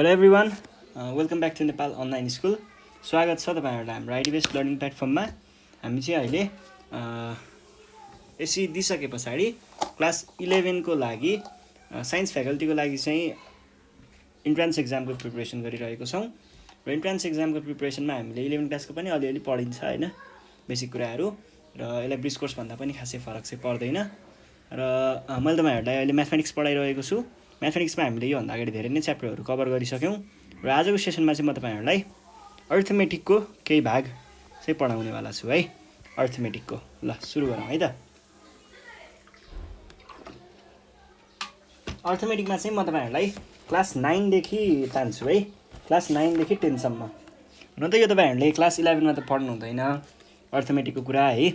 Hello everyone, welcome back to Nepal online school. स्वागत छ तपाईँहरूलाई हाम्रो आइडी बेस्ड लर्निङ प्लेटफर्ममा। हामी चाहिँ अहिले एससी दिइसके पछाडि क्लास 11 को लागि साइन्स फ्याकल्टीको लागि चाहिँ इन्ट्रान्स एक्जामको प्रिपरेसन गरिरहेको छौँ। र इन्ट्रान्स एक्जामको प्रिपरेसनमा हामीले 11 क्लासको पनि अलिअलि पढिन्छ होइन, बेसिक कुराहरू। र यसलाई ब्रिज कोर्स भन्दा पनि खासै फरक चाहिँ पर्दैन। र मैले तपाईँहरूलाई अहिले म्याथमेटिक्स पढाइरहेको छु। म्याथमेटिक्समा हामीले योभन्दा अगाडि धेरै नै च्याप्टरहरू कभर गरिसक्यौँ। र आजको सेसनमा चाहिँ म तपाईँहरूलाई अर्थमेटिकको केही भाग चाहिँ पढाउनेवाला छु है। अर्थमेटिकको ल सुरु गरौँ है त। अर्थमेटिकमा चाहिँ म तपाईँहरूलाई क्लास 9 देखि तान्छु है, क्लास 9 देखि 10 सम्म। हुन त यो तपाईँहरूले क्लास 11 मा त पढ्नु हुँदैन अर्थमेटिकको कुरा है,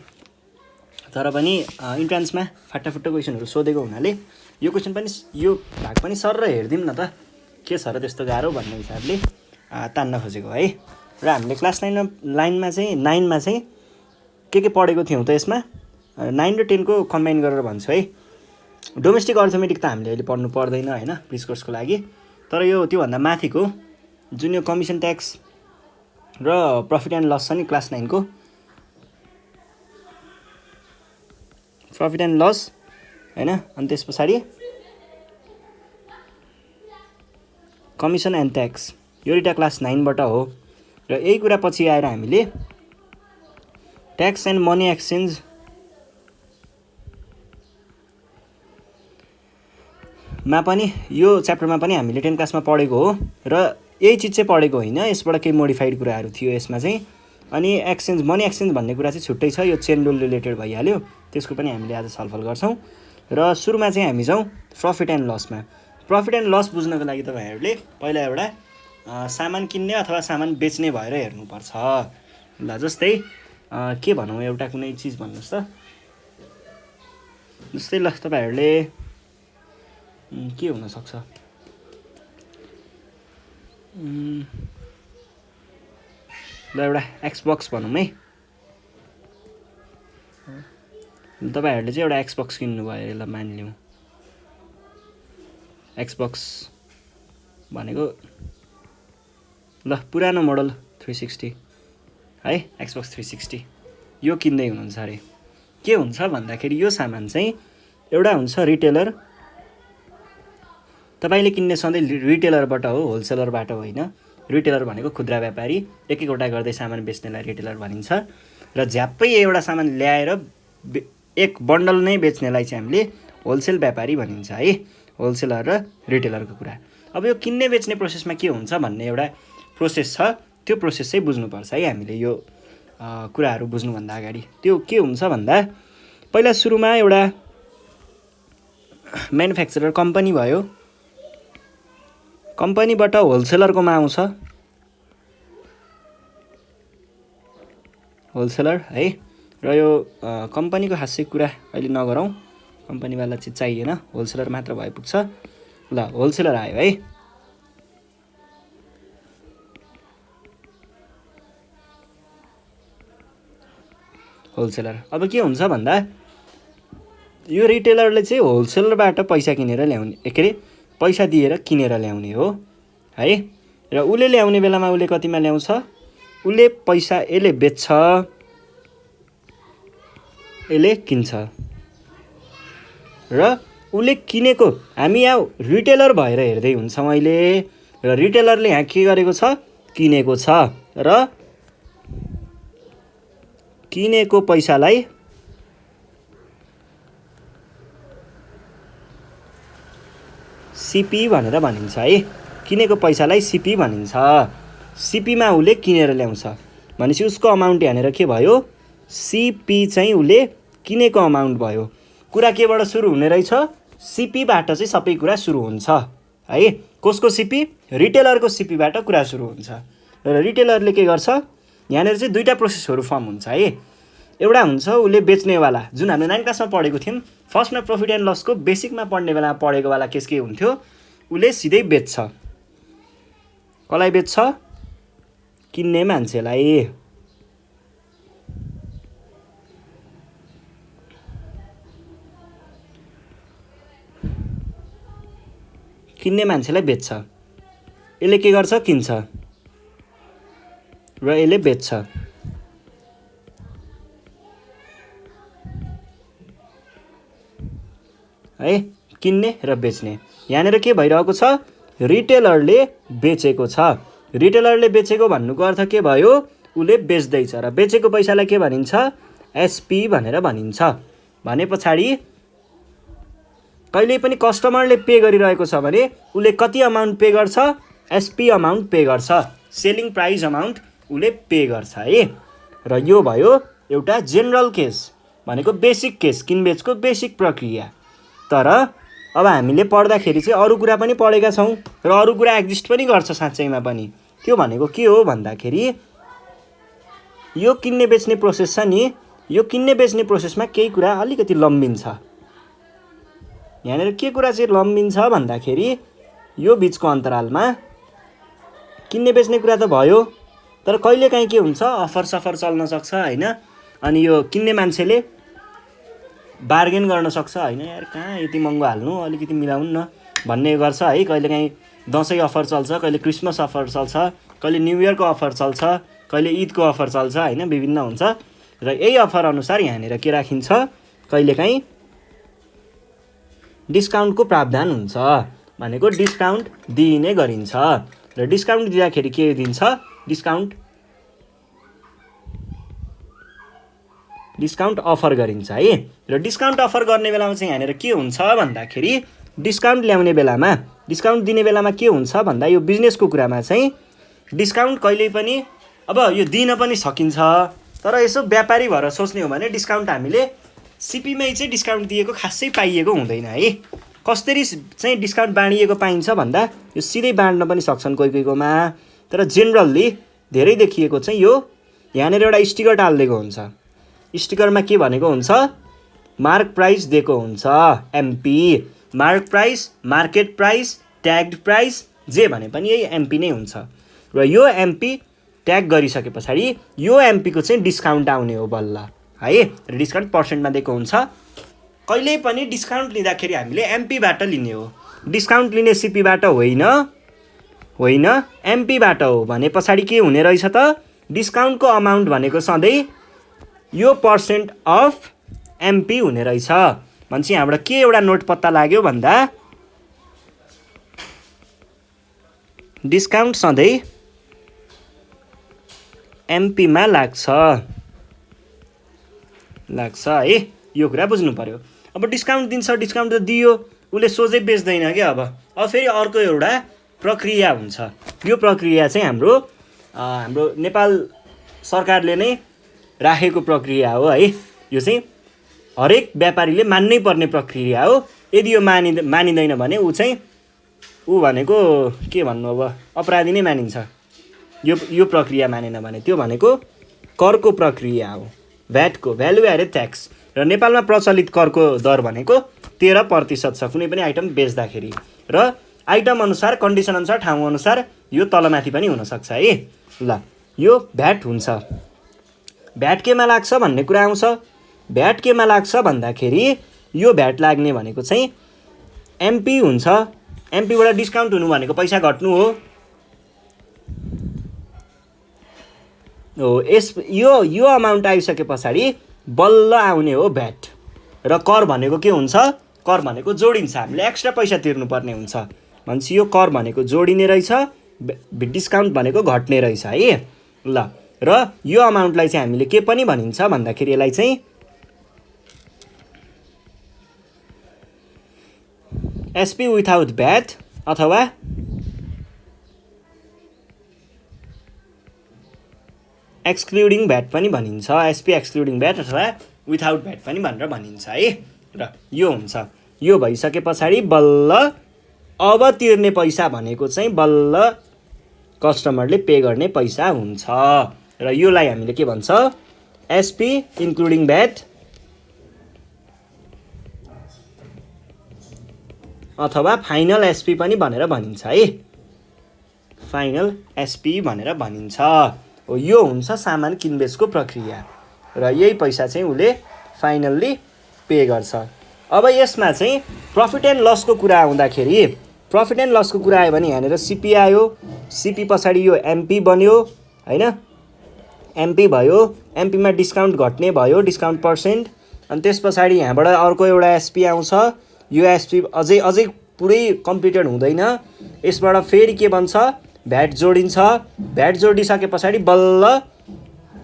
तर पनि इन्ट्रान्समा फाटाफुट्टो क्वेसनहरू सोधेको हुनाले यो क्वेसन पनि, यो भाग पनि सर र हेरिदिउँ न त के छ र त्यस्तो गाह्रो भन्ने हिसाबले तान्न खोजेको है। र हामीले क्लास 9मा चाहिँ के पढेको थियौँ त यसमा 9 र 10 को कम्बाइन गरेर भन्छु है। डोमेस्टिक अर्थमेटिक त हामीले अहिले पढ्नु पर्दैन होइन ब्रिज कोर्सको लागि, तर यो त्योभन्दा माथिको जुन यो कमिसन ट्याक्स र प्रफिट एन्ड लस छ नि क्लास 9 को, प्रफिट एन्ड लस होइन, अनि त्यस पछाडि कमिसन एन्ड ट्याक्स, यो दुईवटा क्लास 9बाट हो। र यही कुरा पछि आएर हामीले ट्याक्स एन्ड मनी एक्सचेन्ज मा पनि, यो च्याप्टरमा पनि हामीले 10 क्लासमा पढेको हो। र यही चिज चाहिँ पढेको होइन, यसबाट केही मोडिफाइड कुराहरू थियो यसमा चाहिँ। अनि एक्सचेन्ज, मनी एक्सचेन्ज भन्ने कुरा चाहिँ छुट्टै छ, यो चेन रुल रिलेटेड भइहाल्यो, त्यसको पनि हामीले आज छलफल गर्छौँ। र सुरुमा चाहिँ हामी जाउँ प्रफिट एन्ड लसमा। प्रफिट एन्ड लस बुझ्नको लागि तपाईँहरूले पहिला एउटा सामान किन्ने अथवा सामान बेच्ने भएर हेर्नुपर्छ। ल जस्तै के भनौँ, एउटा कुनै चिज भन्नुहोस् त। जस्तै ल तपाईँहरूले के हुनसक्छ, ल एउटा एक्सबक्स भनौँ है। तपाईँहरूले चाहिँ एउटा एक्सबक्स किन्नुभयो, ल मानिलिउँ एक्सबक्स भनेको ल पुरानो मोडल 360 है, एक्सबक्स 360 यो किन्दै हुनुहुन्छ अरे। के हुन्छ भन्दाखेरि यो सामान चाहिँ एउटा हुन्छ रिटेलर, तपाईँले किन्ने सधैँ रिटेलरबाट हो, होलसेलरबाट होइन। रिटेलर भनेको खुद्रा व्यापारी, एक एकवटा गर्दै सामान बेच्नेलाई रिटेलर भनिन्छ। र झ्याप्पै एउटा सामान ल्याएर एक बन्डल नै बेच्नेलाई चाहिँ हामीले होलसेल व्यापारी भनिन्छ है। होलसेलर र रिटेलरको कुरा। अब यो किन्ने बेच्ने प्रोसेसमा के हुन्छ भन्ने एउटा प्रोसेस छ, त्यो प्रोसेस चाहिँ बुझ्नुपर्छ है हामीले। यो कुराहरू बुझ्नुभन्दा अगाडि त्यो के हुन्छ भन्दा, पहिला सुरुमा एउटा म्यानुफ्याक्चरर कम्पनी भयो, कम्पनीबाट होलसेलरकोमा आउँछ, होलसेलर है। र यो कम्पनीको खासै कुरा अहिले नगरौँ, कम्पनीवाला चाहिँ चाहिएन, होलसेलर मात्र भए पुग्छ। ल होलसेलर आयो है। होलसेलर अब के हुन्छ भन्दा, यो रिटेलरले चाहिँ होलसेलरबाट पैसा किनेर ल्याउने, के अरे पैसा दिएर किनेर ल्याउने हो है। र उसले ल्याउने बेलामा उसले कतिमा ल्याउँछ, उसले पैसा यसले बेच्छ, यसले किन्छ। र उसले किनेको, हामी यहाँ रिटेलर भएर हेर्दै हुन्छौँ अहिले, र रिटेलरले यहाँ के गरेको छ, किनेको छ। र किनेको पैसालाई सिपी भनेर भनिन्छ है। किनेको पैसालाई सिपी भनिन्छ। सिपीमा उसले किनेर ल्याउँछ भनेपछि उसको अमाउन्ट यहाँनिर के भयो, सिपी चाहिँ उसले किनेको अमाउन्ट भयो। कुरा केबाट सुरु हुने रहेछ, सिपीबाट चाहिँ सबै कुरा सुरु हुन्छ है। कसको सिपी, रिटेलरको सिपीबाट कुरा सुरु हुन्छ। र रिटेलरले के गर्छ, यहाँनिर चाहिँ दुईवटा प्रोसेसहरू फर्म हुन्छ है। एउटा हुन्छ उसले बेच्नेवाला, जुन हामीले 9 क्लासमा पढेको थियौँ। फर्स्टमा प्रफिट एन्ड लसको बेसिकमा पढ्ने बेलामा पढेको वाला केस के हुन्थ्यो, उसले सिधै बेच्छ। कसलाई बेच्छ, किन्ने मान्छेलाई। किन्ने मान्छेलाई बेच्छ। यसले के गर्छ, किन्छ र यसले बेच्छ। है, किन्ने र बेच्ने। यहाँनिर के भइरहेको छ, रिटेलरले बेचेको छ। रिटेलरले बेचेको भन्नुको अर्थ के भयो, उसले बेच्दैछ र बेचेको पैसालाई के भनिन्छ, एसपी भनेर भनिन्छ। भने पछाडि कहिले पनि कस्टमरले पे गरिरहेको छ भने उसले कति अमाउन्ट पे गर्छ, एसपी अमाउन्ट पे गर्छ, सेलिङ प्राइस अमाउन्ट उसले पे गर्छ है। र यो भयो एउटा जेनरल केस, भनेको बेसिक केस, किनबेचको बेसिक प्रक्रिया। तर अब हामीले पढ्दाखेरि चाहिँ अरू कुरा पनि पढेका छौँ र अरू कुरा एक्जिस्ट पनि गर्छ साँच्चैमा पनि। त्यो भनेको के हो भन्दाखेरि यो किन्ने बेच्ने प्रोसेस छ नि, यो किन्ने बेच्ने प्रोसेसमा केही कुरा अलिकति लम्बिन्छ। यहाँनिर के कुरा चाहिँ लम्बिन्छ भन्दाखेरि यो बिचको अन्तरालमा किन्ने बेच्ने कुरा त भयो, तर कहिलेकाहीँ के हुन्छ, अफर सफर चल्न सक्छ होइन। अनि यो किन्ने मान्छेले बार्गेन गर्न सक्छ होइन, यार कहाँ यति महँगो हाल्नु, अलिकति मिलाउनु न भन्ने गर्छ है। कहिलेकाहीँ दसैँ अफर चल्छ, कहिले क्रिसमस अफर चल्छ, कहिले न्यु इयरको अफर चल्छ, कहिले ईदको अफर चल्छ होइन, विभिन्न हुन्छ। र यही अफर अनुसार यहाँनिर के राखिन्छ, कहिलेकाहीँ डिस्काउन्टको प्रावधान हुन्छ, भनेको डिस्काउन्ट दिइने गरिन्छ। र डिस्काउन्ट दिँदाखेरि के दिन्छ, डिस्काउन्ट अफर गरिन्छ है। र डिस्काउन्ट अफर गर्ने बेलामा चाहिँ यहाँनिर के हुन्छ भन्दाखेरि डिस्काउन्ट ल्याउने बेलामा, डिस्काउन्ट दिने बेलामा के हुन्छ भन्दा यो बिजनेसको कुरामा चाहिँ डिस्काउन्ट कहिल्यै पनि अब यो दिन पनि सकिन्छ, तर यसो व्यापारी भएर सोच्ने हो भने डिस्काउन्ट हामीले सिपीमै चाहिँ डिस्काउन्ट दिएको खासै पाइएको हुँदैन है। कसरी चाहिँ डिस्काउन्ट बाँडिएको पाइन्छ भन्दा यो सिधै बाँड्न पनि सक्छन् कोही कोहीकोमा, तर जेनरल्ली धेरै देखिएको चाहिँ यो यहाँनिर एउटा स्टिकर टालिदिएको हुन्छ। स्टिकरमा के भनेको हुन्छ, मार्क प्राइस दिएको हुन्छ, MP, mark price, market price, tagged price, जे भने पनि यही एमपी नै हुन्छ। र यो एमपी ट्याग गरिसके पछाडि यो एमपीको चाहिँ डिस्काउन्ट आउने हो बल्ल है। र डिस्काउन्ट पर्सेन्टमा दिएको हुन्छ। कहिल्यै पनि डिस्काउन्ट लिँदाखेरि हामीले एमपीबाट लिने हो, डिस्काउन्ट लिने सिपीबाट होइन, एमपीबाट हो। भने पछाडि के हुने रहेछ त, डिस्काउन्टको अमाउन्ट भनेको सधैँ यो पर्सेन्ट अफ एमपी हुने रहेछ। भनेपछि यहाँबाट के एउटा नोट पत्ता लाग्यो भन्दा डिस्काउन्ट सधैँ एमपीमा लाग्छ है। यो कुरा बुझ्नु पर्यो। अब डिस्काउन्ट दिन्छ, डिस्काउन्ट त दियो, उसले सोझै बेच्दैन क्या। अब फेरि अर्को एउटा प्रक्रिया हुन्छ। यो प्रक्रिया चाहिँ हाम्रो नेपाल सरकारले नै राखेको प्रक्रिया हो है। यो चाहिँ हरेक व्यापारीले मान्नै पर्ने प्रक्रिया हो। यदि यो मानिँदैन भने ऊ भनेको के भन्नु, अब अपराधी नै मानिन्छ। यो प्रक्रिया मानेन भने त्यो भनेको करको प्रक्रिया हो, भ्याटको, भ्यालु एडेड ट्याक्स। र नेपालमा प्रचलित करको दर भनेको 13% छ कुनै पनि आइटम बेच्दाखेरि। र आइटम अनुसार, कन्डिसन अनुसार, ठाउँ अनुसार यो तलमाथि पनि हुनसक्छ है। ल, यो भ्याट हुन्छ। भ्याट केमा लाग्छ भन्ने कुरा आउँछ। भ्याट केमा लाग्छ भन्दाखेरि यो भ्याट लाग्ने भनेको चाहिँ एमपी हुन्छ। एमपीबाट डिस्काउन्ट हुनु भनेको पैसा घट्नु हो। यो अमाउन्ट आइसके पछाडि बल्ल आउने हो भ्याट। र कर भनेको के हुन्छ, कर भनेको जोडिन्छ, हामीले एक्स्ट्रा पैसा तिर्नुपर्ने हुन्छ। भनेपछि यो कर भनेको जोडिने रहेछ, डिस्काउन्ट भनेको घट्ने रहेछ है। ल, र यो अमाउन्टलाई चाहिँ हामीले के पनि भनिन्छ भन्दाखेरि यसलाई चाहिँ एसपी विथआउट भ्याट अथवा एक्सक्लुडिङ भ्याट पनि भनिन्छ। एसपी एक्सक्लुडिङ भ्याट अथवा विथआउट भ्याट पनि भनेर भनिन्छ है। र यो हुन्छ। यो भइसके पछाडि बल्ल अब तिर्ने पैसा भनेको चाहिँ बल्ल कस्टमरले पे गर्ने पैसा हुन्छ। र योलाई हामीले के भन्छ, एसपी इन्क्लुडिङ भ्याट अथवा फाइनल एसपी पनि भनेर भनिन्छ है। फाइनल एसपी भनेर भनिन्छ। यो हुन्छ सामान किनबेचको प्रक्रिया। र यही पैसा चाहिँ उसले फाइनल्ली पे गर्छ। अब यसमा चाहिँ प्रफिट एन्ड लसको कुरा आउँदाखेरि प्रफिट एन्ड लसको कुरा आयो भने यहाँनिर सिपी आयो, सिपी पछाडि यो एमपी बन्यो होइन, एमपी भयो, एमपीमा डिस्काउन्ट घट्ने भयो, डिस्काउन्ट पर्सेन्ट, अनि त्यस पछाडि यहाँबाट अर्को एउटा एसपी आउँछ, यो एसपी अझै पुरै कम्प्लिटेड हुँदैन, यसबाट फेरि के बन्छ भ्याट जोडिन्छ, भ्याट जोडिसके पछाडि बल्ल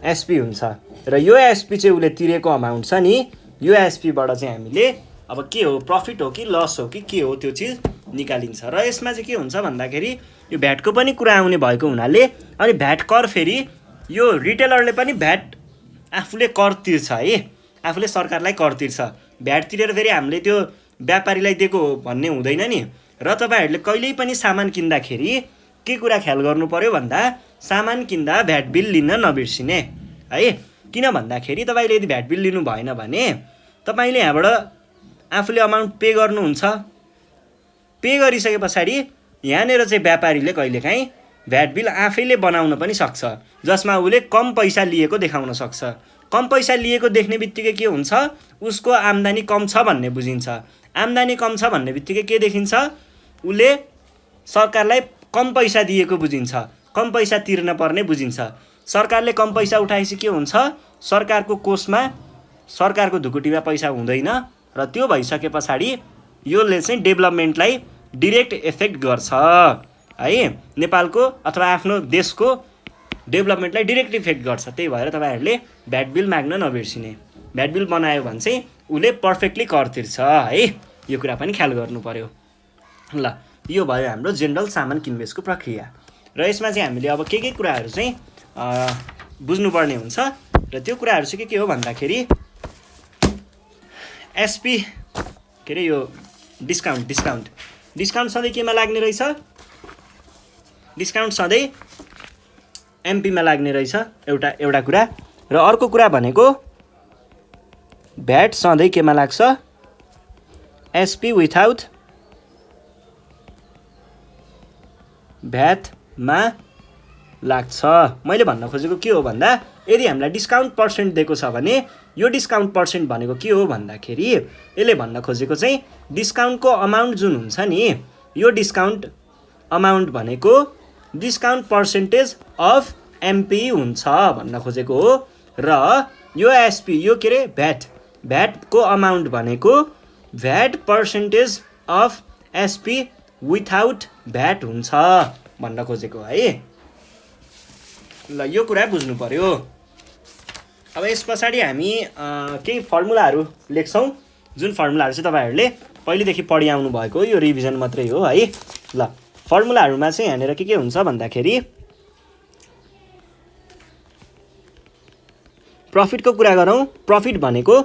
एसपी हुन्छ र यो एसपी चाहिँ उसले तिरेको अमाउन्ट छ नि, यो एसपीबाट चाहिँ हामीले अब के हो प्रफिट हो कि लस हो कि के हो त्यो चिज निकालिन्छ। र यसमा चाहिँ के हुन्छ भन्दाखेरि यो भ्याटको पनि कुरा आउने भएको हुनाले अनि भ्याट कर फेरि यो रिटेलरले पनि भ्याट आफूले कर तिर्छ है, आफूले सरकारलाई कर तिर्छ, भ्याट तिरेर फेरि हामीले त्यो व्यापारीलाई दिएको भन्ने हुँदैन नि। र तपाईँहरूले कहिल्यै पनि सामान किन्दाखेरि के कुरा ख्याल गर्नु पर्यो भन्दा सामान किन्दा भ्याट बिल लिन नबिर्सिने है, किन भन्दाखेरि तपाईँले यदि भ्याट बिल लिनु भएन भने तपाईँले यहाँबाट आफूले अमाउन्ट पे गर्नुहुन्छ, पे गरिसके पछाडि यहाँनिर चाहिँ व्यापारीले कहिलेकाहीँ भ्याट बिल आफैले बनाउन पनि सक्छ, जसमा उसले कम पैसा लिएको देखाउन सक्छ। कम पैसा लिएको देख्ने बित्तिकै के हुन्छ उसको आम्दानी कम छ भन्ने बुझिन्छ, आम्दानी कम छ भन्ने बित्तिकै के देखिन्छ उसले सरकारलाई कम पैसा दिएको बुझिन्छ, कम पैसा तिर्न पर्ने बुझिन्छ। सरकारले कम पैसा उठाएपछि के हुन्छ सरकारको कोषमा सरकारको ढुकुटीमा पैसा हुँदैन र त्यो भइसके पछाडि योले चाहिँ डेभलपमेन्टलाई डिरेक्ट इफेक्ट गर्छ है, नेपालको अथवा आफ्नो देशको डेभलपमेन्टलाई डिरेक्ट इफेक्ट गर्छ। त्यही भएर तपाईँहरूले भ्याट बिल माग्न नबिर्सिने, भ्याट बिल बनायो भने चाहिँ उसले पर्फेक्टली कर तिर्छ है, यो कुरा पनि ख्याल गर्नु पर्यो। ल यो भयो हाम्रो जेनरल सामान किनबेचको प्रक्रिया र यसमा चाहिँ हामीले अब के कुराहरू चाहिँ बुझ्नुपर्ने हुन्छ र त्यो कुराहरू चाहिँ के हो भन्दाखेरि एसपी के अरे यो डिस्काउन्ट सधैँ केमा लाग्ने रहेछ, डिस्काउन्ट सधैँ एमपीमा लाग्ने रहेछ एउटा कुरा। र अर्को कुरा भनेको भ्याट सधैँ केमा लाग्छ एसपी विथआउट भ्याटमा लाग्छ। मैले भन्न खोजेको के हो भन्दा यदि हामीलाई डिस्काउन्ट पर्सेन्ट दिएको छ भने यो डिस्काउन्ट पर्सेन्ट भनेको के हो भन्दाखेरि यसले भन्न खोजेको चाहिँ डिस्काउन्टको अमाउन्ट जुन हुन्छ नि यो डिस्काउन्ट अमाउन्ट भनेको डिस्काउन्ट पर्सेन्टेज अफ एमपी हुन्छ भन्न खोजेको हो। र यो एसपी यो के अरे भ्याटको अमाउन्ट भनेको VAT percentage of SP without VAT हुन्छ भन्न खोजेको है। ल यो कुरा बुझ्नु पर्यो। अब यस पछाडि हामी केही फर्मुलाहरू लेख्छौँ जुन फर्मुलाहरू चाहिँ तपाईँहरूले पहिलेदेखि पढि आउनु भएको यो रिभिजन मात्रै हो है। ल फर्मुलाहरूमा चाहिँ यहाँनिर के हुन्छ भन्दाखेरि प्रफिटको कुरा गरौँ। प्रफिट भनेको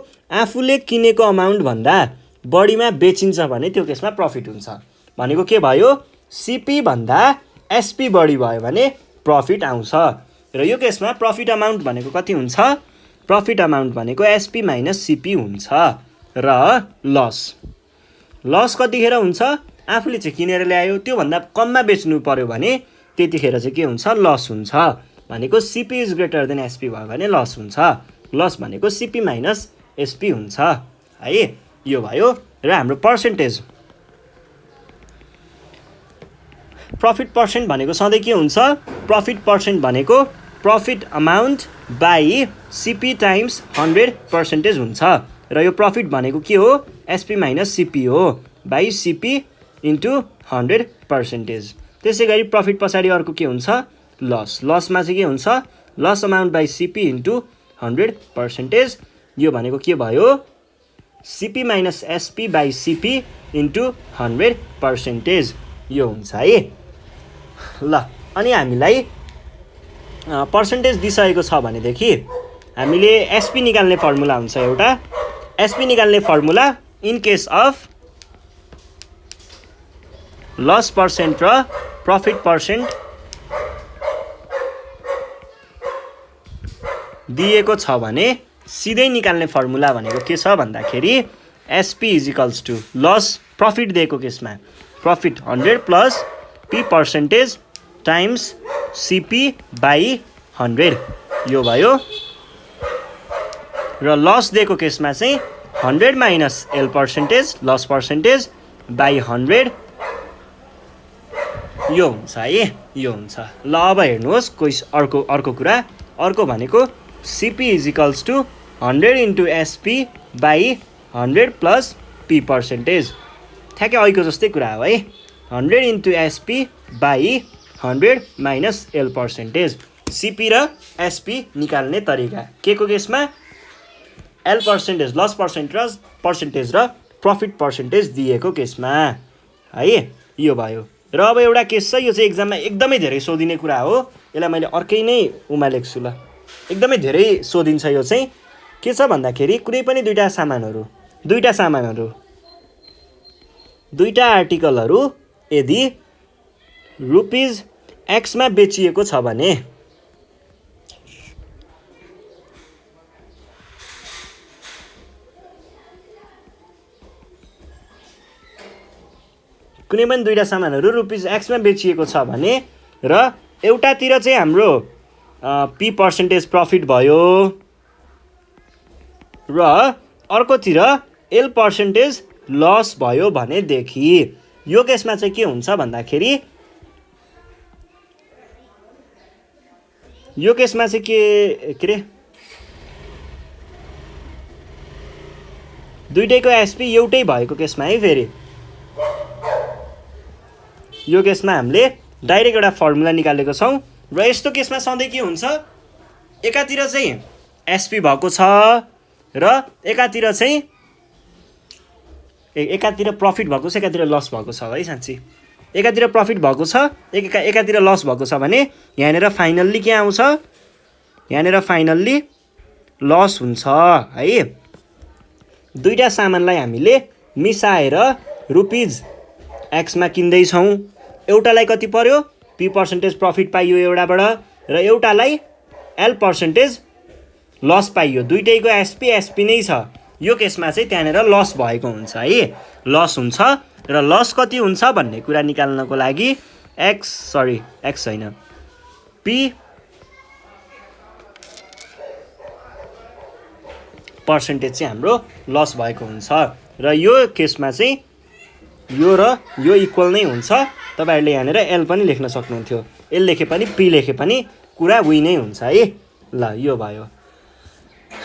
आफूले किनेको अमाउन्ट भन्दा बढीमा बेचिन्छ भने त्यो केसमा प्रफिट हुन्छ भनेको के भयो सिपी भन्दा एसपी बढी भयो भने प्रफिट आउँछ। र यो केसमा प्रफिट अमाउन्ट भनेको कति हुन्छ प्रफिट अमाउन्ट भनेको एसपी माइनस सिपी हुन्छ। र लस कतिखेर हुन्छ आफूले चाहिँ किनेर ल्यायो त्योभन्दा कममा बेच्नु पर्यो भने त्यतिखेर चाहिँ के हुन्छ लस हुन्छ भनेको CP is greater than SP भयो भने लस हुन्छ। लस भनेको सिपी माइनस एसपी हुन्छ है। यो भयो। र हाम्रो पर्सेन्टेज प्रफिट पर्सेन्ट भनेको सधैँ के हुन्छ प्रफिट पर्सेन्ट भनेको profit amount by CP times 100% हुन्छ। र यो प्रफिट भनेको के हो एसपी माइनस सिपी हो बाई सिपी इन्टु 100%। त्यसै गरी प्रफिट पछाडि अर्को के हुन्छ लसमा चाहिँ के हुन्छ loss amount by CP into 100%। यो भनेको के भयो CP minus SP by CP into 100% यो हुन्छ है। ल अनि हामीलाई पर्सेन्टेज दिइसकेको छ भनेदेखि हामीले एसपी निकाल्ने फर्मुला हुन्छ एउटा। एसपी निकाल्ने formula in case of loss percent र प्रफिट पर्सेन्ट दिएको छ भने सिधै निकाल्ने फर्मुला भनेको के छ भन्दाखेरि SP is equals to loss profit दिएको केसमा profit 100 plus P percentage times CP by 100 यो भयो। र लस दिएको केसमा चाहिँ 100 minus L percentage loss percentage by 100 यो हुन्छ है, यो हुन्छ। ल अब हेर्नुहोस् अर्को कुरा, अर्को भनेको CP is equals to 100 into SP by 100 plus P percentage. ठ्याक्कै अहिलेको जस्तै कुरा हो है, 100 into SP by 100 minus L percentage. CP र एसपी निकाल्ने तरिका के को केसमा एल पर्सेन्टेज, लस पर्सेन्टेज र प्रफिट पर्सेन्टेज दिएको केसमा है, यो भयो। र अब एउटा केस छ, यो चाहिँ एक्जाममा एकदमै धेरै सोधिने कुरा हो, यसलाई मैले अर्कै नै उमा लेख्छु ल। एकदमै धेरै सोधिन्छ यो चाहिँ। के छ भन्दाखेरि कुनै पनि दुईटा आर्टिकलहरू यदि रुपिज एक्समा बेचिएको छ भने कुनै पनि दुईटा सामानहरू रुपिज एक्समा बेचिएको छ भने र एउटातिर चाहिँ हाम्रो पी पर्सेन्टेज प्रफिट भयो र अर्कोतिर एल पर्सेन्टेज लस भयो भनेदेखि यो केसमा चाहिँ के हुन्छ भन्दाखेरि यो केसमा चाहिँ के अरे दुईटैको एसपी एउटै भएको केसमा है, फेरि यो केसमा हामीले डाइरेक्ट एउटा फर्मुला निकालेको छौँ र यस्तो केसमा सधैँ के हुन्छ, एकातिर चाहिँ एसपी भएको छ र एकातिर प्रफिट भएको छ, एकातिर लस भएको छ है। साँच्ची एकातिर प्रफिट भएको छ, एकातिर लस भएको छ भने यहाँनिर फाइनल्ली के आउँछ, यहाँनिर फाइनल्ली लस हुन्छ है। दुईटा सामानलाई हामीले मिसाएर रुपिज एक्समा किन्दैछौँ, एउटालाई कति पर्यो पी पर्सेन्टेज प्रफिट पाइयो एउटाबाट र एउटालाई एल पर्सेन्टेज लस पाइयो, दुइटैको एसपी नै छ। यो केसमा चाहिँ त्यहाँनिर लस भएको हुन्छ है, लस हुन्छ र लस कति हुन्छ भन्ने कुरा निकाल्नको लागि एक्स होइन पी पर्सेन्टेज चाहिँ हाम्रो लस भएको हुन्छ र यो केसमा चाहिँ यो र यो इक्वल नै हुन्छ। तपाईँहरूले यहाँनिर एल पनि लेख्न सक्नुहुन्थ्यो, एल लेखे पनि पी लेखे पनि कुरा उही नै हुन्छ है। ल यो भयो,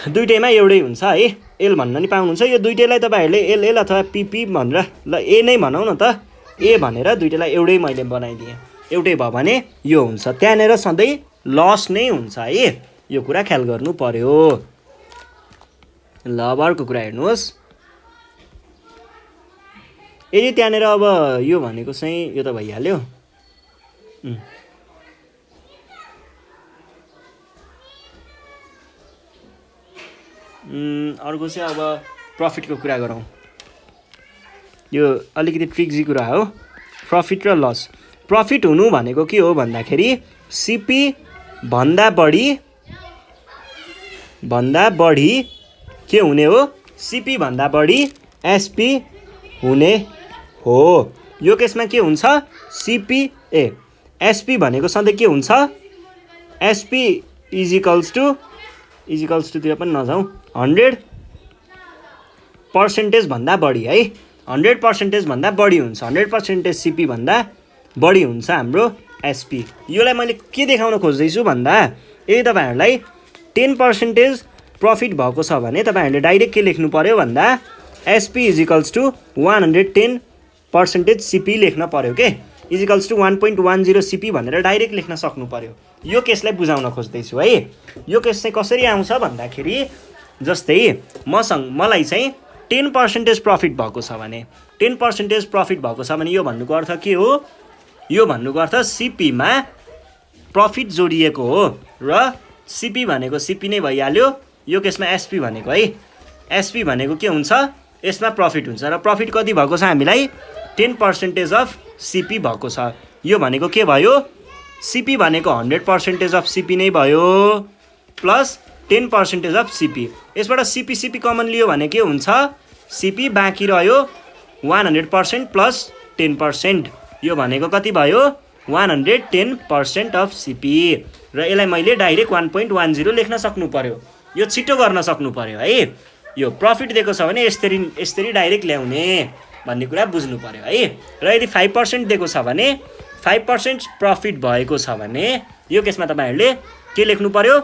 दुइटैमा एउटै हुन्छ है, एल भन्न नि पाउनुहुन्छ। यो दुइटैलाई तपाईँहरूले एल अथवा पी भनेर ल ए नै भनौँ न त, ए भनेर दुइटैलाई एउटै मैले बनाइदिएँ, एउटै भयो भने यो हुन्छ। त्यहाँनिर सधैँ लस नै हुन्छ है, यो कुरा ख्याल गर्नु पर्यो। ल अब अर्को कुरा हेर्नुहोस्, यदि त्यहाँनिर अब यो भनेको चाहिँ यो त भइहाल्यो, अर्को चाहिँ अब प्रफिटको कुरा गरौँ। यो अलिकति ट्रिक्जी कुरा हो, प्रफिट र लस। प्रफिट हुनु भनेको के हो भन्दाखेरि सिपी भन्दा बढी के हुने हो, सिपी भन्दा बढी एसपी हुने हो। यो केसमा के हुन्छ, एसपी भनेको सधैँ के हुन्छ, एसपी इजिकल्स टुतिर पनि नजाउँ, 100% भन्दा बढी है, 100% भन्दा बढी हुन्छ, 100% सिपी भन्दा बढी हुन्छ हाम्रो एसपी। योलाई मैले के देखाउन खोज्दैछु भन्दा यदि तपाईँहरूलाई 10% प्रफिट भएको छ भने तपाईँहरूले डाइरेक्ट के लेख्नु पर्यो भन्दा एसपी इजिकल्स टु 110% सिपी लेख्न पर्यो के, इजिकल्स टु 1.10 सिपी भनेर डाइरेक्ट लेख्न सक्नु पर्यो। यो केसलाई बुझाउन खोज्दैछु है। यो केस चाहिँ कसरी आउँछ भन्दाखेरि जस्तै मलाई चाहिँ 10% प्रफिट भएको छ भने 10% प्रफिट भएको छ भने यो भन्नुको अर्थ के हो, यो भन्नुको अर्थ सिपीमा प्रफिट जोडिएको हो र सिपी भनेको सिपी नै भइहाल्यो। यो केसमा एसपी भनेको है, एसपी भनेको के हुन्छ, यसमा प्रफिट हुन्छ र प्रफिट कति भएको छ हामीलाई 10% अफ सिपी भएको छ। यो भनेको के भयो, सिपी भनेको 100% अफ सिपी नै भयो प्लस 10% अफ सिपी। यसबाट सिपी कमन लियो भने के हुन्छ, सिपी बाँकी रह्यो 100% प्लस 10%, यो भनेको कति भयो 110% अफ सिपी र यसलाई मैले डाइरेक्ट 1.10 लेख्न सक्नु पर्यो। यो छिटो गर्न सक्नु पर्यो है। यो प्रफिट दिएको छ भने यसरी डाइरेक्ट ल्याउने भन्ने कुरा बुझ्नु पर्यो है। र यदि 5% दिएको छ भने 5% प्रफिट भएको छ भने यो केसमा तपाईहरुले के लेख्नु पर्यो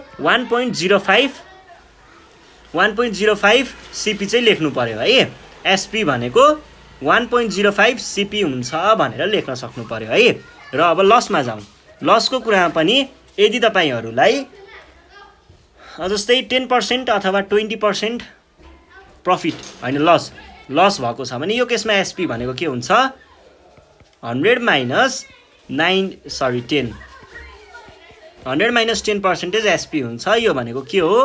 1.05 सीपी चाहिँ लेख्नु पर्यो है एसपी भनेको 1.05 सीपी हुन्छ भनेर लेख्न सक्नु पर्यो है र अब लसमा जाउँ लसको कुरामा पनि यदि तपाईहरुलाई जस्तै 10% अथवा 20% प्रफिट हैन लस भएको छ भने यो केसमा एसपी भनेको के हुन्छ 100 माइनस 10 100 माइनस 10% एसपी हुन्छ यो भनेको के हो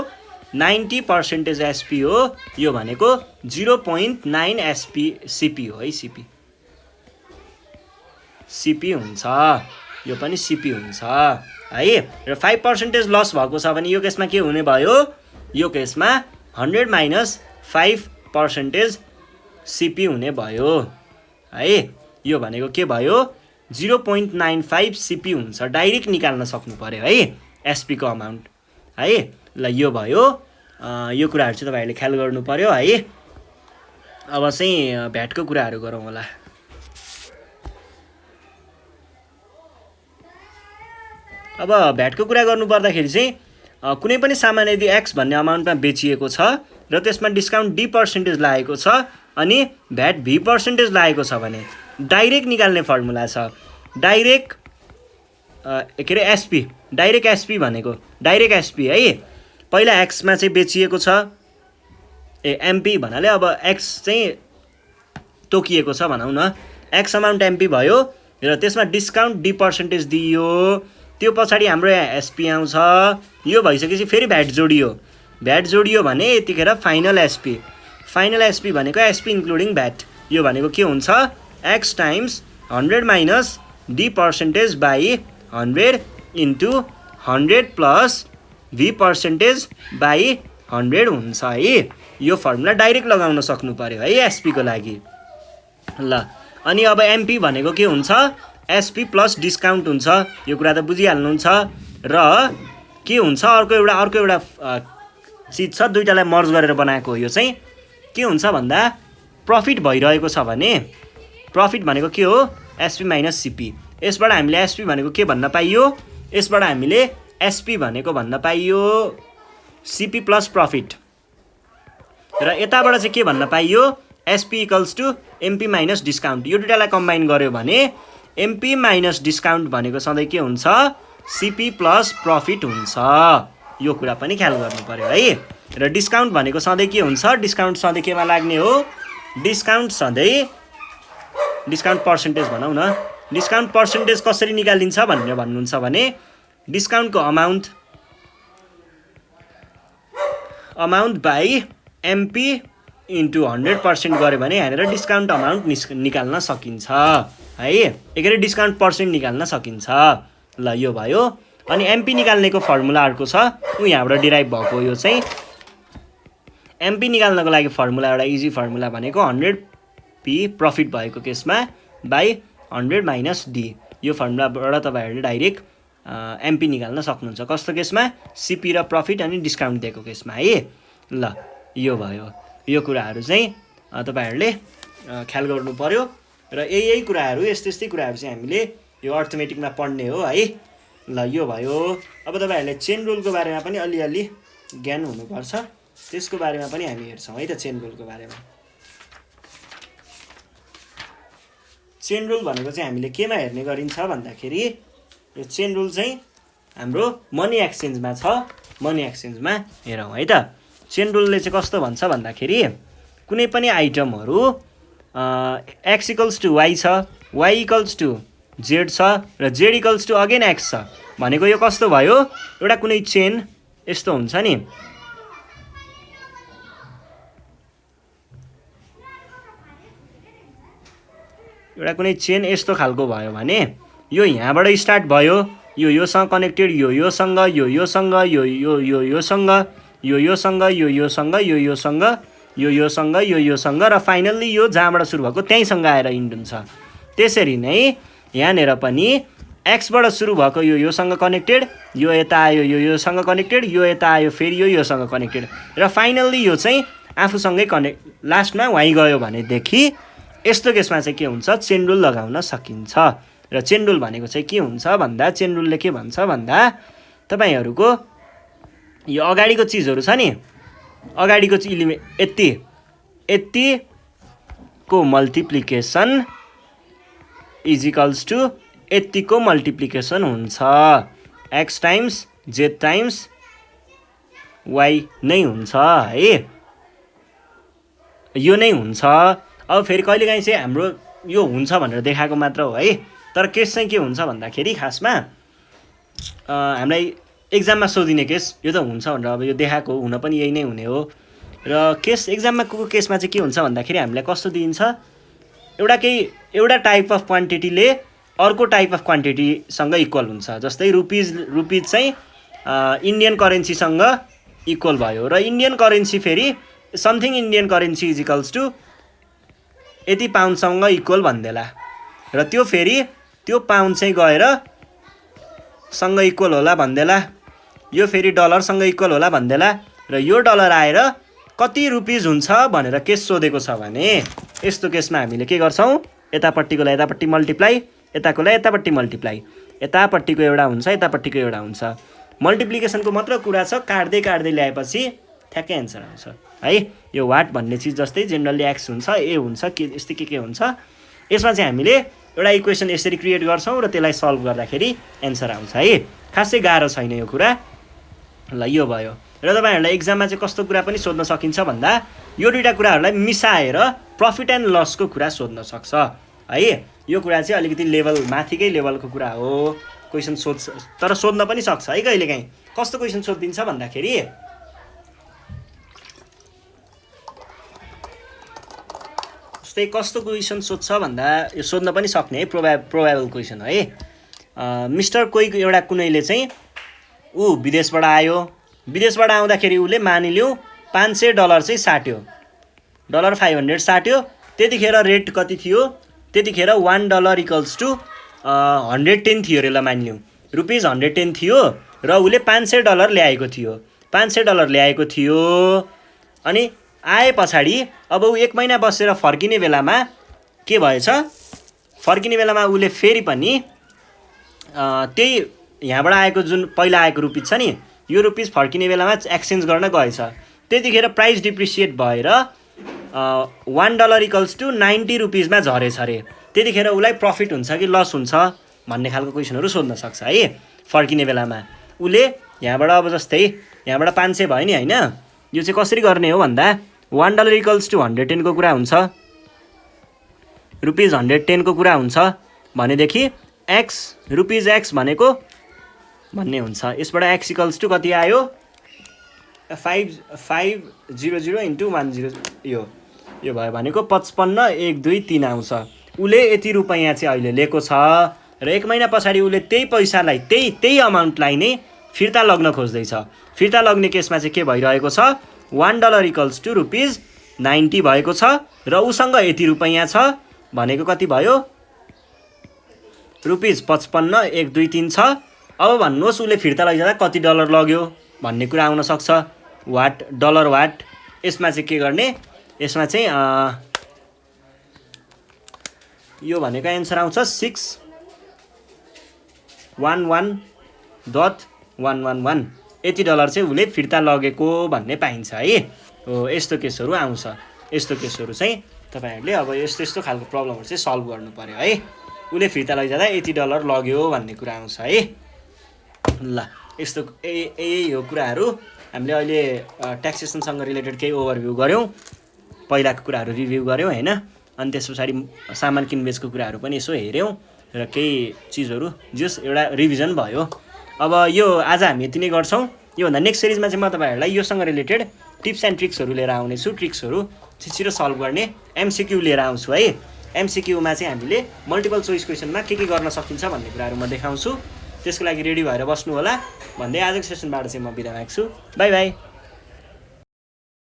90% एसपी हो यो भनेको 0.9 एसपी सीपी हो है सीपी हुन्छ यो पनि सीपी हुन्छ है र 5% लस भएको छ भने यो केसमा के हुने भयो यो केसमा 100 माइनस 5% सीपी हुने भयो है यो भनेको के भयो 0.95 सीपी हुन्छ डाइरेक्ट निकाल्न सक्नु पर्यो है एसपी को अमाउन्ट है ल यो भयो यो कुराहरु चाहिँ तपाईहरुले ख्याल गर्नु पर्यो है अब चाहिँ भ्याटको कुराहरु गरौँ होला अब भ्याटको कुरा गर्नु पर्दाखेरि चाहिँ कुनै पनि सामान यदि x भन्ने अमाउन्टमा बेचिएको छ र त्यसमा डिस्काउन्ट d% लागेको छ अनि भ्याट v% लागेको छ भने डाइरेक्ट निकाल्ने फर्मुला छ डाइरेक्ट के रे एसपी डाइरेक्ट एसपी भनेको डाइरेक्ट एसपी है पहिला x मा चाहिँ बेचिएको छ एमपी भन्नाले अब x चाहिँ तोकिएको छ भनौं न x अमाउन्ट एमपी भयो र त्यसमा डिस्काउन्ट d% दियो त्यो पछाडी हाम्रो एसपी आउँछ यो भइसकेपछि फेरि भ्याट जोडियो भने यतिखेर फाइनल एसपी भनेको एसपी इन्क्लुडिङ भ्याट यो भनेको के हुन्छ x times 100 minus d% by 100 into 100 plus v% by 100 हुन्छ है यो फर्मुला डाइरेक्ट लगाउन सक्नु पर्यो है एसपी को लागि ल अनि अब एमपी भनेको के हुन्छ एसपी प्लस डिस्काउन्ट हुन्छ यो कुरा त बुझिहाल्नुहुन्छ र के हुन्छ अर्को एउटा चीज छ दुईटालाई मर्ज गरेर बनाएको यो चाहिँ के हुन्छ भन्दा प्रफिट भइरहेको छ भने प्रफिट भनेको के हो एसपी माइनस सीपी यसबाट हामीले एसपी भनेको के भन्न पाइयो यसबाट हामीले एसपी भनेको भन्न पाइयो सीपी प्लस प्रफिट र यताबाट चाहिँ के भन्न पाइयो SP equals to MP minus discount यो दुईटालाई कम्बाइन गर्यो भने एमपी माइनस डिस्काउन्ट भनेको सधैँ के हुन्छ सीपी प्लस प्रफिट हुन्छ यो कुरा पनि ख्याल गर्नु पर्यो है र डिस्काउन्ट भनेको सधैँ के हुन्छ डिस्काउन्ट सधैँ केमा लाग्ने हो डिस्काउन्ट पर्सेन्टेज भनौं न डिस्काउन्ट पर्सेन्टेज कसरी निकालिन्छ भनेर भन्नुहुन्छ भने डिस्काउन्टको अमाउन्ट बाई एमपी इन्टु 100% गर्यो भने यहाँनिर डिस्काउन्ट अमाउन्ट निकाल्न सकिन्छ है एकै डिस्काउन्ट पर्सेन्ट निकाल्न सकिन्छ ल यो भयो अनि एमपी निकाल्नेको फर्मुला अर्को छ यहाँबाट डिराइभ भएको यो चाहिँ एमपी निकाल्नको लागि फर्मुला एउटा इजी फर्मुला भनेको 100p प्रफिट भएको केसमा बाई 100 माइनस डी यो फर्मुलाबाट तपाईहरुले डाइरेक्ट एमपी निकाल्न सक्नुहुन्छ कस्तो केसमा सीपी र प्रफिट अनि डिस्काउन्ट दिएको केसमा है ल यो भयो यो कुराहरु चाहिँ तपाईहरुले ख्याल गर्नु पर्यो र यही कुराहरु यस्तै कुराहरु चाहिँ हामीले यो अर्थमेटिकमा पढ्ने हो है ल यो भयो अब तपाईहरुले चेन रुलको बारेमा पनि अलि ज्ञान हुनुपर्छ त्यसको बारेमा पनि हामी हेर्छौं है त चेन रुलको बारेमा चेन रुल भनेको चाहिँ हामीले केमा हेर्ने गरिन्छ भन्दाखेरि यो चेन रुल चाहिँ हाम्रो मनी एक्सचेन्जमा छ मनी एक्सचेन्जमा हेरौं है त चेन रुलले चाहिँ कस्तो भन्छ भन्दाखेरि कुनै पनि आइटमहरु x इक्वल्स टु y छ y इक्वल्स टु z छ र z equals to again x छ भनेको यो कस्तो भयो एउटा कुनै चेन यस्तो हुन्छ नि एउटा कुनै चेन यस्तो खालको भयो भने यो यहाँबाट स्टार्ट भयो योसँग कनेक्टेड योसँग योसँग योसँग र फाइनल्ली यो जहाँबाट सुरु भएको त्यहीसँग आएर इन्ड हुन्छ त्यसरी नै यहाँनेर पनि x बाट सुरु भएको योसँग कनेक्टेड यो यता आयो योसँग कनेक्टेड यो यता आयो फेरि योसँग कनेक्टेड र फाइनल्ली यो चाहिँ आफूसँगै कनेक्ट लास्टमा y गयो भनेदेखि यस्तो केसमा चाहिँ के हुन्छ चेन रुल लगाउन सकिन्छ र चेन रुल भनेको चाहिँ के हुन्छ भन्दा चेन रुलले के भन्छ भन्दा तपाईहरुको यो अगाडिको चीजहरु छ नि अगाडिको यति को मल्टिप्लिकेसन इज इक्वल्स टु यतिको मल्टिप्लिकेसन हुन्छ x times z times y नै हुन्छ है यो नै हुन्छ अब फेरि कहिलेकाहीँ चाहिँ हाम्रो यो हुन्छ भनेर देखाएको मात्र हो है तर केस चाहिँ के हुन्छ भन्दाखेरि खासमा हामीलाई एक्जाममा सोधिने केस यो त हुन्छ भनेर अब यो देखाएको हुन पनि यही नै हुने हो र केस एक्जाममा को केसमा चाहिँ के हुन्छ भन्दाखेरि हामीलाई कस्तो दिन्छ एउटा टाइप अफ क्वान्टिटीले अर्को टाइप अफ क्वान्टिटीसँग इक्वल हुन्छ जस्तै रुपीज चाहिँ इन्डियन करेन्सीसँग इक्वल भयो र इन्डियन करेन्सी फेरि something Indian currency is equals to यति पाउन्डसँग इक्वल भन्देला र त्यो फेरि त्यो पाउन्ड चाहिँ गएर सँग इक्वल होला भन्देला यो फेरि डलरसँग इक्वल होला भन्देला र यो डलर आएर कति रुपीज हुन्छ भनेर केस सोधेको छ भने यस्तो केसमा हामीले के गर्छौं यतापट्टिकोलाई यतापट्टि मल्टिप्लाई यताकोलाई यतापट्टि मल्टिप्लाई यतापट्टिको एउटा हुन्छ यतापट्टिको एउटा हुन्छ मल्टिप्लिकेसनको मात्र कुरा छ काट्दै ल्याएपछि ठ्याक्कै आन्सर आउँछ है यो वाट भन्ने चीज जस्तै जेनरली x हुन्छ a हुन्छ के यस्तै के हुन्छ यसमा चाहिँ हामीले एउटा इक्वेसन यसरी क्रिएट गर्छौं र त्यसलाई सल्भ गर्दाखेरि आन्सर आउँछ है खासै गाह्रो छैन यो कुरा ल यो भयो र तपाईहरुलाई एक्जाममा चाहिँ कस्तो कुरा पनि सोध्न सकिन्छ भन्दा यो दुईटा कुराहरुलाई मिसाएर प्रॉफिट एन्ड लस को कुरा सोध्न सक्छ है यो कुरा चाहिँ अलिकति लेभल माथिकै लेभलको कुरा हो क्वेशन सोध्छ तर सोध्न पनि सक्छ है कहिलेकाहीँ कस्तो क्वेशन सोधिदिन्छ भन्दाखेरि जस्तै कस्तो क्वेशन सोध्छ भन्दा यो सोध्न पनि सक्ने है प्रोबेबल क्वेशन है मिस्टर कोही एउटा कुनैले चाहिँ विदेशबाट आयो विदेशबाट आउँदाखेरि उले मानिलिउ $500 चाहिँ साट्यो $500 साट्यो त्यतिखेर रेट कति थियो त्यतिखेर $1 इक्वल्स टु 110 थियो रे ल मानिलिउ रुपीज 110 थियो र उले $500 ल्याएको थियो $500 ल्याएको थियो अनि आए पछाडी अब उ 1 महिना बसेर फर्किने बेलामा के भएछ फर्किने बेलामा उले फेरि पनि त्यही यहाँबाट आएको जुन पहिला आएको रुपीज छ नि यो रुपीज फर्किने बेलामा एक्सचेन्ज गर्न गएछ त्यतिखेर प्राइस डिप्रिसिएट भएर $1 इक्वल्स टु 90 रुपीजमा झरेछ रे त्यतिखेर उलाई प्रॉफिट हुन्छ कि लस हुन्छ भन्ने खालको क्वेशनहरु सोध्न सक्छ है फर्किने बेलामा उले यहाँबाट अब जस्तै यहाँबाट 500 भयो नि हैन यो चाहिँ कसरी गर्ने हो भन्दा $1 इक्वल्स टु 110 को कुरा हुन्छ रुपीज 110 को कुरा हुन्छ भनेदेखि x रुपीज x भनेको भन्ने हुन्छ यसबाट x इक्वल्स टु कति आयो 500 इन्टु 10 यो भयो भनेको 55,123 आउँछ उले यति रुपैयाँ चाहिँ अहिले लिएको छ र 1 महिना पछाडी उले त्यही पैसालाई त्यही अमाउन्टलाई नै फिर्ता लग्न खोज्दै छ फिर्ता लग्ने केसमा चाहिँ के भइरहेको छ $1 इक्वल्स टु रुपीज 90 भएको छ र उसँग यति रुपैयाँ छ भनेको कति भयो रुपीज 55,123 छ अब भन्नुहोस् उले फिर्ता लैजाँदा कति डलर लग्यो भन्ने कुरा आउन सक्छ वाट डलर वाट यसमा चाहिँ के गर्ने यसमा चाहिँ यो भनेको आन्सर आउँछ 611.111 यति डलर चाहिँ उले फिर्ता लगेको भन्ने पाइन्छ है हो यस्तो केसहरु आउँछ यस्तो केसहरु चाहिँ तपाईहरुले अब यस्तो खालको प्रब्लमहरु चाहिँ सल्भ गर्नु पर्यो है उले फिर्ता लैजाँदा यति डलर लग्यो भन्ने कुरा आउँछ है ल यस्तो यही हो कुराहरु हामीले अहिले ट्याक्सेसनसँग रिलेटेड केही ओभरभ्यू गर्यौं पहिलाको कुराहरु रिभ्यू गर्यौं हैन अनि त्यसपछि सामान किनबेचको कुराहरु पनि यसो हेर्यौं र केही चीजहरु जस एउटा रिभिजन भयो अब यो आज हामी यति नै गर्छौं यो भन्दा नेक्स्ट सिरिजमा चाहिँ म तपाईहरुलाई योसँग रिलेटेड टिप्स एन्ड ट्रिक्सहरु लिएर आउने छु ट्रिक्सहरु छिटो सल्भ गर्ने एमसीक्यू लिएर आउँछु है एमसीक्यू मा चाहिँ हामीले मल्टिपल चोइस क्वेशनमा के गर्न सकिन्छ भन्ने कुराहरु म देखाउँछु त्यसको लागि रेडी भएर बस्नु होला भन्दै आजको सेसनबाट चाहिँ म बिदा माग्छु बाइ बाइ